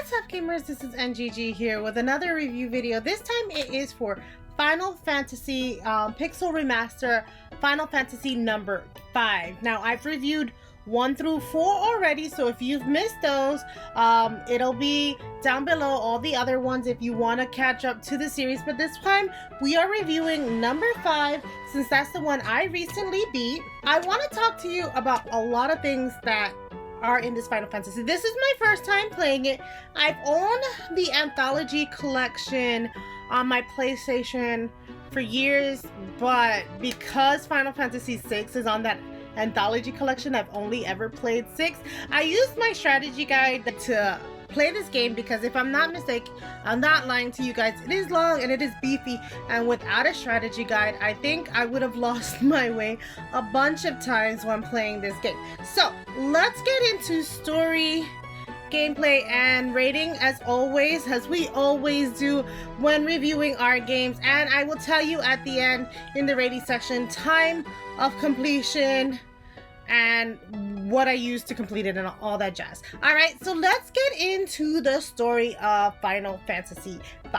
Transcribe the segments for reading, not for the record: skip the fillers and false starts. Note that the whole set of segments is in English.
What's up, gamers? This is NGG here with another review video. This time it is for Final Fantasy Pixel Remaster Final Fantasy number 5. Now, I've reviewed 1 through 4 already, so if you've missed those, it'll be down below, all the other ones if you want to catch up to the series. But this time we are reviewing number 5, since that's the one I recently beat. I want to talk to you about a lot of things that are in this Final Fantasy. This is my first time playing it. I've owned the Anthology collection on my PlayStation for years, but because Final Fantasy 6 is on that Anthology collection, I've only ever played 6. I used my strategy guide to play this game because, if I'm not mistaken, I'm not lying to you guys, it is long and it is beefy, and without a strategy guide, I think I would have lost my way a bunch of times when playing this game. So let's get into story, gameplay, and rating, as always, as we always do when reviewing our games. And I will tell you at the end in the rating section time of completion and what I used to complete it and all that jazz. Alright, so let's get into the story of Final Fantasy V.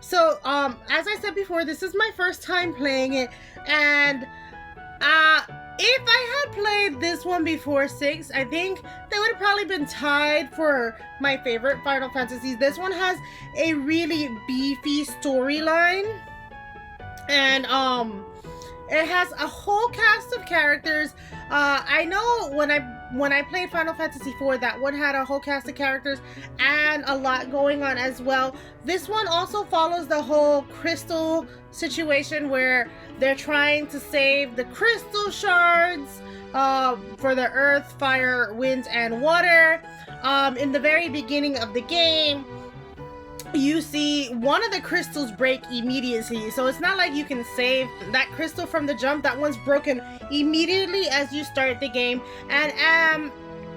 So, as I said before, this is my first time playing it, and if I had played this one before 6, I think they would have probably been tied for my favorite Final Fantasies. This one has a really beefy storyline, and it has a whole cast of characters. I know when I played Final Fantasy IV, that one had a whole cast of characters and a lot going on as well. This one also follows the whole crystal situation where they're trying to save the crystal shards for the earth, fire, wind, and water. In the very beginning of the game, you see one of the crystals break immediately, so it's not like you can save that crystal from the jump. That one's broken immediately as you start the game, and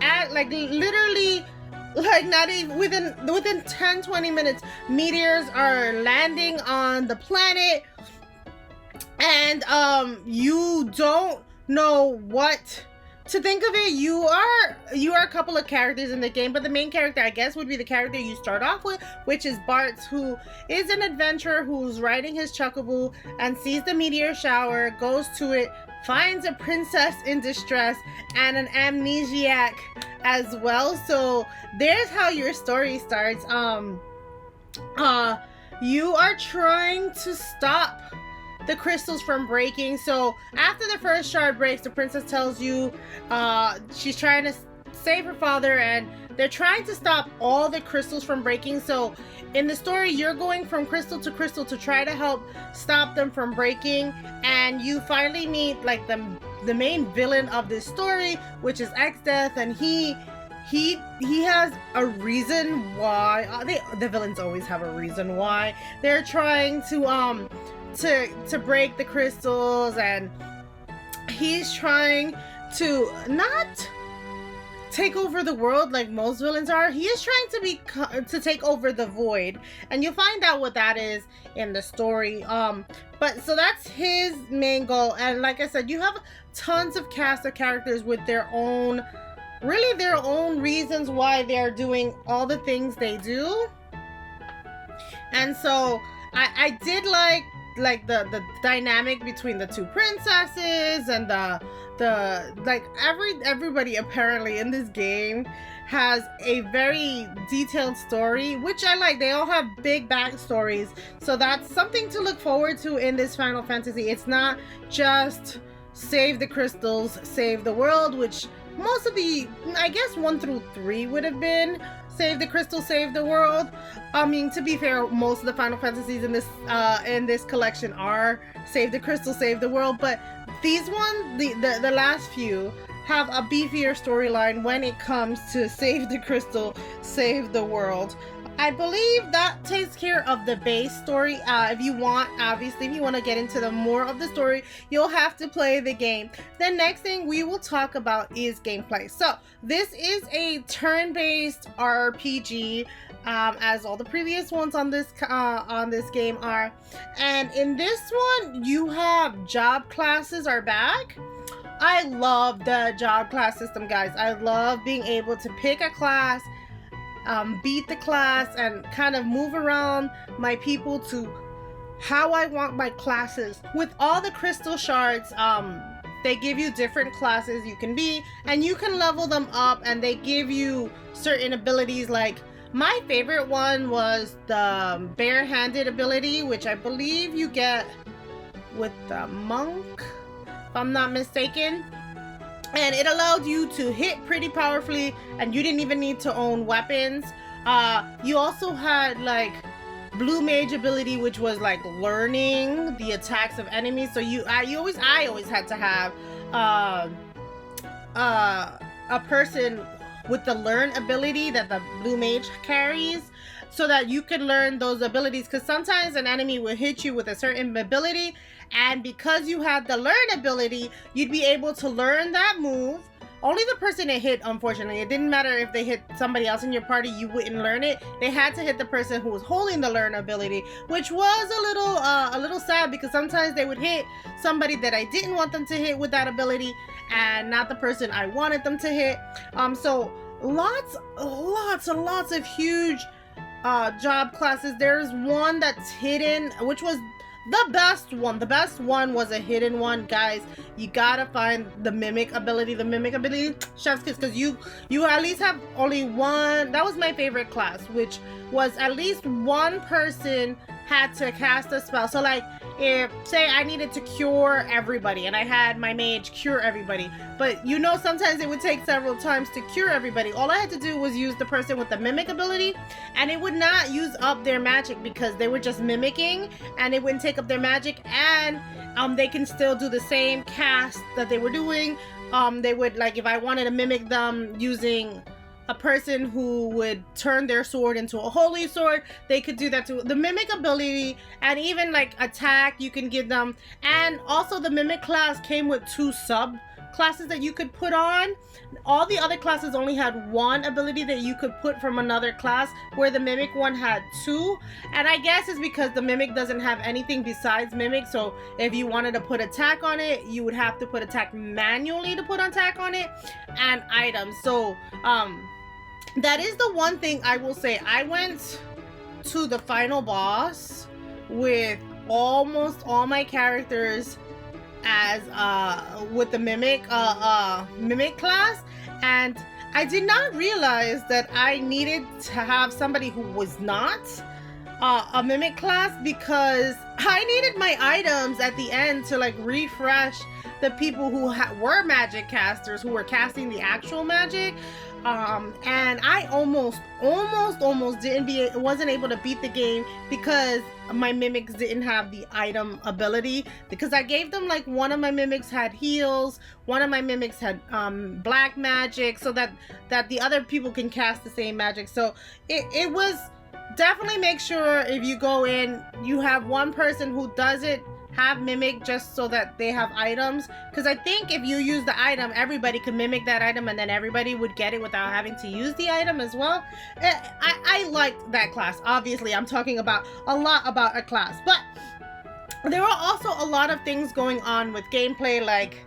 at like literally, like not even within 10-20 minutes, meteors are landing on the planet, and you don't know what to think of it. You are a couple of characters in the game, but the main character, I guess, would be the character you start off with, which is Bart, who is an adventurer who's riding his chocobo and sees the meteor shower, goes to it, finds a princess in distress and an amnesiac as well. So there's how your story starts. You are trying to stop the crystals from breaking. So after the first shard breaks, the princess tells you she's trying to save her father, and they're trying to stop all the crystals from breaking. So in the story, you're going from crystal to try to help stop them from breaking, and you finally meet like the main villain of this story, which is X-Death, and he has a reason why. The villains always have a reason why they're trying to break the crystals, and he's trying to not take over the world like most villains are. He is trying to take over the void, and you'll find out what that is in the story. But so that's his main goal, and like I said, you have tons of cast of characters with their own reasons why they're doing all the things they do. And so I did like the dynamic between the two princesses, and everybody apparently in this game has a very detailed story, which I like. They all have big backstories, so that's something to look forward to in this Final Fantasy. It's not just save the crystals, save the world, which most of the, I guess 1 through 3 would have been save the crystal, save the world. I mean, to be fair, most of the Final Fantasies in this collection are save the crystal, save the world, but these ones, the last few, have a beefier storyline when it comes to save the crystal, save the world. I believe that takes care of the base story. If you want to get into the more of the story, you'll have to play the game. The next thing we will talk about is gameplay. So this is a turn-based RPG, as all the previous ones on this game are. And in this one, you have job classes are back. I love the job class system, guys. I love being able to pick a class beat the class and kind of move around my people to how I want my classes. With all the crystal shards, they give you different classes you can be, and you can level them up, and they give you certain abilities. Like my favorite one was the barehanded ability, which I believe you get with the monk, if I'm not mistaken. And it allowed you to hit pretty powerfully, and you didn't even need to own weapons. You also had like blue mage ability, which was like learning the attacks of enemies. So I always had to have a person with the learn ability that the blue mage carries, so that you can learn those abilities, because sometimes an enemy will hit you with a certain ability, and because you had the learn ability, you'd be able to learn that move. Only the person it hit, unfortunately. It didn't matter if they hit somebody else in your party, you wouldn't learn it. They had to hit the person who was holding the learn ability, which was a little sad, because sometimes they would hit somebody that I didn't want them to hit with that ability, and not the person I wanted them to hit. So lots and lots of huge job classes. There's one that's hidden, which was the best one. The best one was a hidden one, guys. You gotta find the mimic ability. The mimic ability, chef's kiss, because you at least have only one. That was my favorite class, which was at least one person had to cast a spell. So like, if say I needed to cure everybody and I had my mage cure everybody, but you know, sometimes it would take several times to cure everybody. All I had to do was use the person with the mimic ability, and it would not use up their magic, because they were just mimicking, and it wouldn't take up their magic, and they can still do the same cast that they were doing. They would, like, if I wanted to mimic them using a person who would turn their sword into a holy sword, they could do that too. The mimic ability, and even like attack, you can give them. And also the mimic class came with 2 sub classes that you could put on. All the other classes only had 1 ability that you could put from another class, where the mimic one had 2. And I guess it's because the mimic doesn't have anything besides mimic, so if you wanted to put attack on it, you would have to put attack manually to put attack on it, and items. So that is the one thing I will say. I went to the final boss with almost all my characters as with the mimic class, and I did not realize that I needed to have somebody who was not a mimic class, because I needed my items at the end to like refresh the people who were magic casters, who were casting the actual magic. And I almost wasn't able to beat the game, because my mimics didn't have the item ability, because I gave them, like, one of my mimics had heals, one of my mimics had black magic, so that the other people can cast the same magic. So it was definitely, make sure if you go in, you have one person who doesn't have mimic, just so that they have items, because I think if you use the item, everybody could mimic that item, and then everybody would get it without having to use the item as well. I liked that class. Obviously, I'm talking about a lot about a class, but there were also a lot of things going on with gameplay, like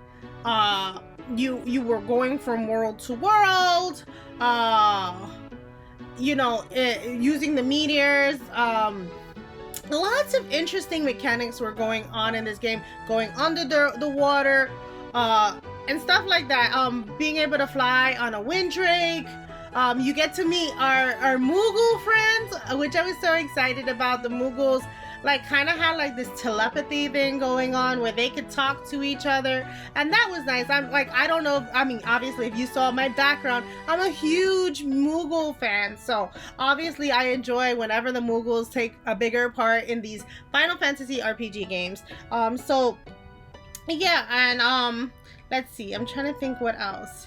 you were going from world to world, you know, using the meteors. Lots of interesting mechanics were going on in this game, going under the water, and stuff like that. Being able to fly on a winddrake. You get to meet our Moogle friends, which I was so excited about. The Moogles like kind of had like this telepathy thing going on, where they could talk to each other, and that was nice. I'm like, I don't know, I mean, obviously if you saw my background, I'm a huge Moogle fan, so obviously I enjoy whenever the Moogles take a bigger part in these Final Fantasy RPG games. So yeah, and let's see, I'm trying to think what else.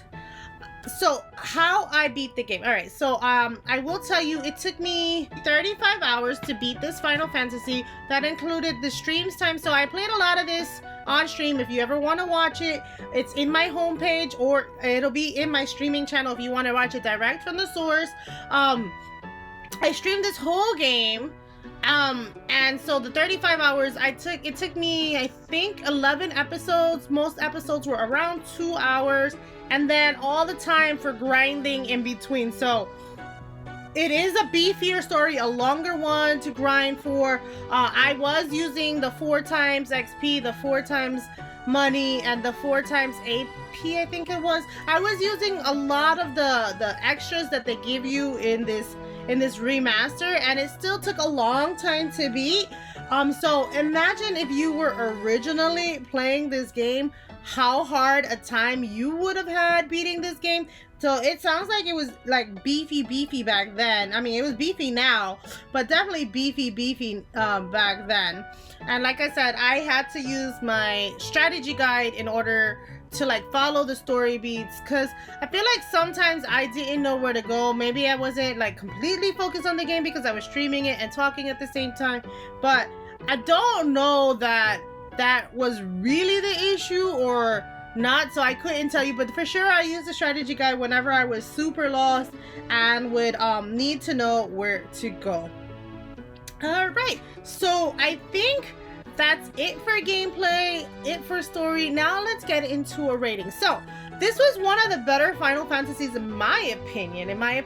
So how I beat the game. All right, so I will tell you, it took me 35 hours to beat this Final Fantasy. That included the streams time, so I played a lot of this on stream. If you ever want to watch it, it's in my homepage, or it'll be in my streaming channel if you want to watch it direct from the source. I streamed this whole game, and so the 35 hours it took me, I think, 11 episodes. Most episodes were around 2 hours, and then all the time for grinding in between. So it is a beefier story, a longer one to grind for. I was using the 4 times XP, the 4 times money, and the 4 times AP, I think it was. I was using a lot of the extras that they give you in this remaster, and it still took a long time to beat. So imagine if you were originally playing this game, how hard a time you would have had beating this game. So it sounds like it was like beefy back then. I mean, it was beefy now, but definitely beefy back then. And like I said, I had to use my strategy guide in order to like follow the story beats, because I feel like sometimes I didn't know where to go. Maybe I wasn't like completely focused on the game because I was streaming it and talking at the same time, but I don't know that was really the issue or not, so I couldn't tell you. But for sure I used the strategy guide whenever I was super lost and would need to know where to go. All right, so I think that's it for gameplay, it for story. Now let's get into a rating. So this was one of the better Final Fantasies in my opinion, my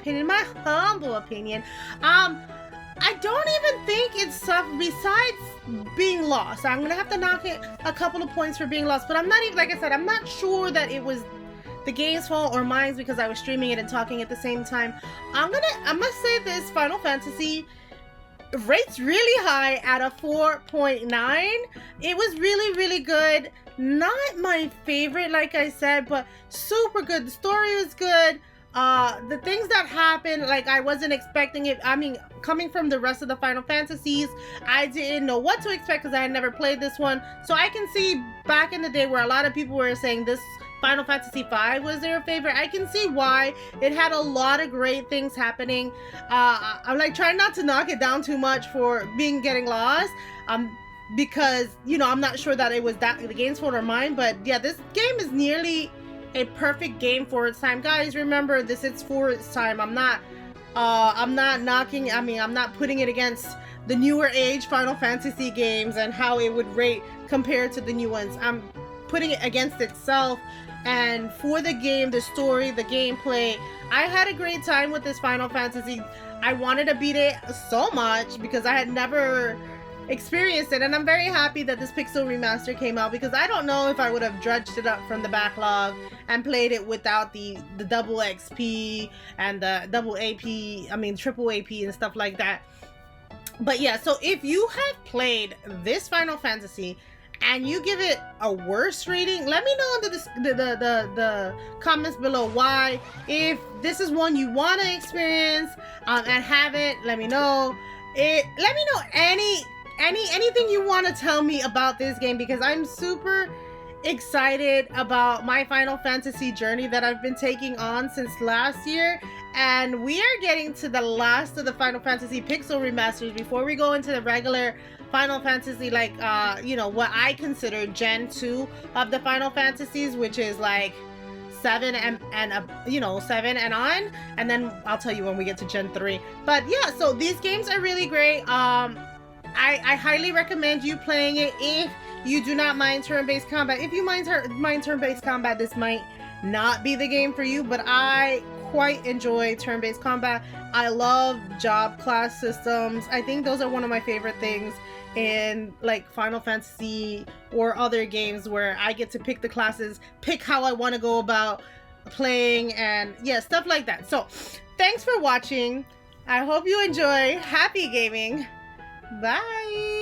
humble opinion. I don't even think it's besides being lost. I'm gonna have to knock it a couple of points for being lost, but I'm not even, like I said, I'm not sure that it was the game's fault or mine's because I was streaming it and talking at the same time. I must say this Final Fantasy rates really high at a 4.9. It was really good. Not my favorite, like I said, but super good. The story was good. The things that happened, like I wasn't expecting it. I mean, coming from the rest of the Final Fantasies, I didn't know what to expect because I had never played this one. So I can see back in the day where a lot of people were saying this Final Fantasy V was their favorite. I can see why. It had a lot of great things happening. I'm like trying not to knock it down too much for getting lost. Because, you know, I'm not sure that it was the game's fault or mine, but yeah, this game is nearly a perfect game for its time. Guys, remember this, it's for its time. I'm not knocking, I'm not putting it against the newer age Final Fantasy games and how it would rate compared to the new ones. I'm putting it against itself. And for the game, the story, the gameplay, I had a great time with this Final Fantasy. I wanted to beat it so much because I had never experienced it, and I'm very happy that this Pixel Remaster came out, because I don't know if I would have dredged it up from the backlog and played it without the double XP and the double AP, triple AP and stuff like that. But yeah, so if you have played this Final Fantasy and you give it a worse rating, let me know in the comments below why. If this is one you want to experience and haven't, let me know. Let me know anything you want to tell me about this game, because I'm super excited about my Final Fantasy journey that I've been taking on since last year. And we are getting to the last of the Final Fantasy Pixel Remasters before we go into the regular Final Fantasy, like what I consider Gen 2 of the Final Fantasies, which is like 7 and 7 and on, and then I'll tell you when we get to Gen 3. But yeah, so these games are really great. I highly recommend you playing it if you do not mind turn-based combat. If you mind turn-based combat, this might not be the game for you, but I quite enjoy turn-based combat. I love job class systems. I think those are one of my favorite things in like Final Fantasy or other games, where I get to pick the classes, pick how I want to go about playing, and yeah, stuff like that. So thanks for watching. I hope you enjoy. Happy gaming. Bye.